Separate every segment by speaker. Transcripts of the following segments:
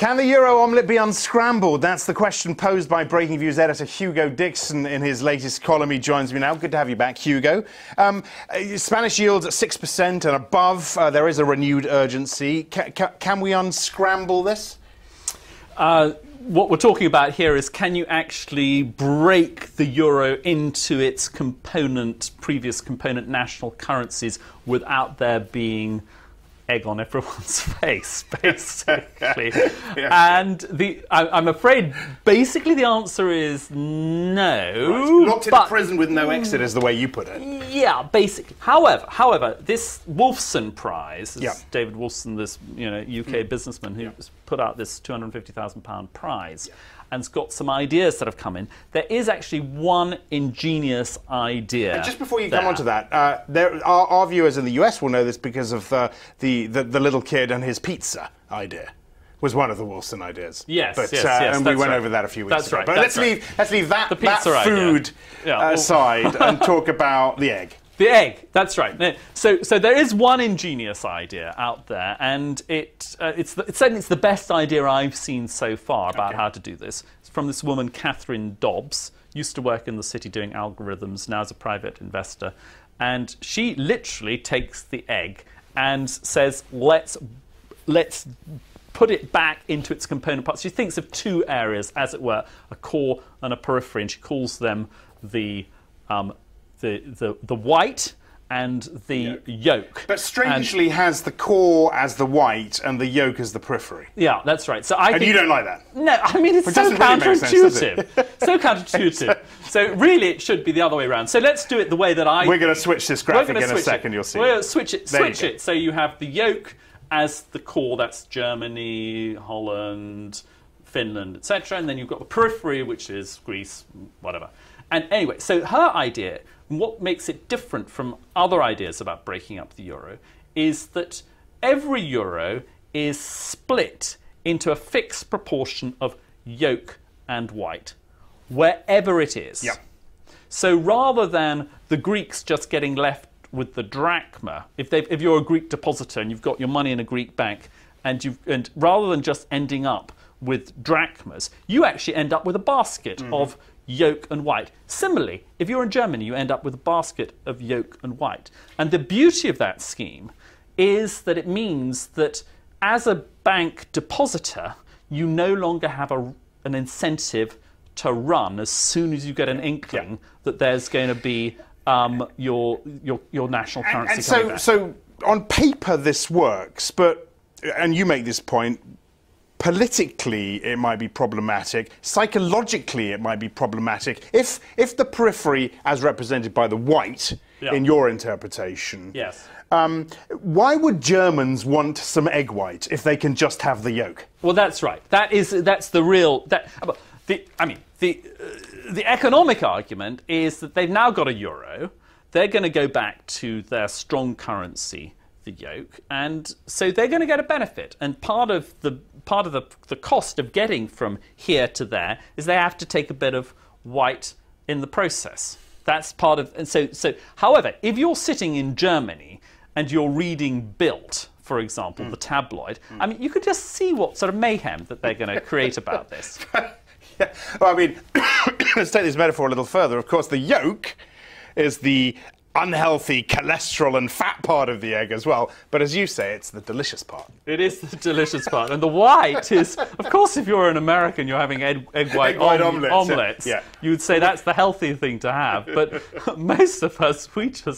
Speaker 1: Can the Euro omelette be unscrambled? That's the question posed by Breaking Views editor Hugo Dixon in his latest column. He joins me now. Good to have you back, Hugo. Spanish yields at 6% and above. There is a renewed urgency. Can we unscramble this?
Speaker 2: What we're talking about here is, can you actually break the euro into its previous component national currencies without there being egg on everyone's face, basically?
Speaker 1: Yeah.
Speaker 2: And I'm afraid, basically, the answer is no.
Speaker 1: Right. Locked in prison with no exit is the way you put it.
Speaker 2: Yeah, basically. However, this Wolfson Prize,
Speaker 1: Yeah.
Speaker 2: David Wolfson, this UK businessman who put out this £250,000 prize, and has got some ideas that have come in. There is actually one ingenious idea.
Speaker 1: And just before you come on to that, our viewers in the US will know this because of the little kid and his pizza idea. Was one of the Wolfson ideas.
Speaker 2: Yes,
Speaker 1: but,
Speaker 2: yes,
Speaker 1: and we went
Speaker 2: right.
Speaker 1: over that a few weeks
Speaker 2: that's
Speaker 1: ago.
Speaker 2: Right,
Speaker 1: but
Speaker 2: let's
Speaker 1: leave that
Speaker 2: food
Speaker 1: aside and talk about the egg.
Speaker 2: The egg, that's right. So there is one ingenious idea out there, and it's certainly the best idea I've seen so far about how to do this. It's from this woman, Catherine Dobbs, used to work in the city doing algorithms, now is a private investor. And she literally takes the egg and says, let's put it back into its component parts. She thinks of two areas, as it were, a core and a periphery, and she calls them the white and the yolk.
Speaker 1: But strangely has the core as the white and the yolk as the periphery.
Speaker 2: Yeah, that's right. So
Speaker 1: and you don't like that?
Speaker 2: No, I mean, it's so counterintuitive. So counterintuitive. So really it should be the other way around. So let's do it the way that
Speaker 1: We're going to switch this graphic in a second, you'll see.
Speaker 2: We'll switch it. So you have the yolk as the core, that's Germany, Holland, Finland, etc. And then you've got the periphery, which is Greece, whatever. And anyway, so her idea, what makes it different from other ideas about breaking up the euro, is that every euro is split into a fixed proportion of yolk and white, wherever it is.
Speaker 1: Yep.
Speaker 2: So rather than the Greeks just getting left with the drachma, if you're a Greek depositor and you've got your money in a Greek bank, and rather than just ending up with drachmas, you actually end up with a basket of yolk and white. Similarly, if you're in Germany, you end up with a basket of yolk and white. And the beauty of that scheme is that it means that as a bank depositor, you no longer have an incentive to run as soon as you get an inkling that there's going to be your national currency coming back.
Speaker 1: So on paper this works, and you make this point, politically, it might be problematic. Psychologically, it might be problematic. If the periphery, as represented by the white, in your interpretation, why would Germans want some egg white if they can just have the yolk?
Speaker 2: Well, that's right. That's the real. The economic argument is that they've now got a euro. They're going to go back to their strong currency, the yolk, and so they're going to get a benefit. And part of the cost of getting from here to there is they have to take a bit of white in the process. That's part of. And so however, if you're sitting in Germany and you're reading Bild, for example, the tabloid, I mean, you could just see what sort of mayhem that they're going to create about this.
Speaker 1: Well, I mean, let's take this metaphor a little further. Of course, the yolk is the unhealthy cholesterol and fat part of the egg as well. But as you say, it's the delicious part.
Speaker 2: It is the delicious part. And the white is, of course, if you're an American, you're having egg white omelets. You would say that's the healthy thing to have. But most of us,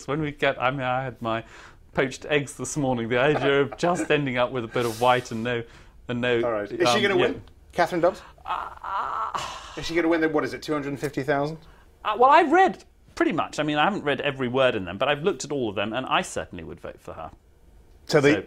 Speaker 2: when we get, I mean, I had my poached eggs this morning. The idea of just ending up with a bit of white and no.
Speaker 1: All right. Is she going to win? Catherine Dobbs? Is she going to win? What is it? 250,000?
Speaker 2: Well, I've read pretty much. I mean, I haven't read every word in them, but I've looked at all of them, and I certainly would vote for her.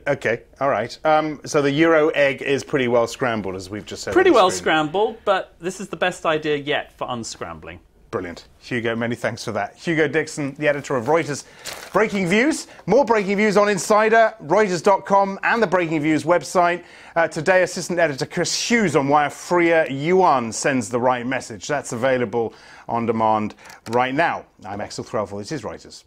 Speaker 1: Okay, all right. So the euro egg is pretty well scrambled, as we've just said.
Speaker 2: Pretty well scrambled, but this is the best idea yet for unscrambling.
Speaker 1: Brilliant. Hugo, many thanks for that. Hugo Dixon, the editor of Reuters Breaking Views. More Breaking Views on Insider, Reuters.com and the Breaking Views website. Today, assistant editor Chris Hughes on why a freer yuan sends the right message. That's available on demand right now. I'm Axel Threlfall. This is Reuters.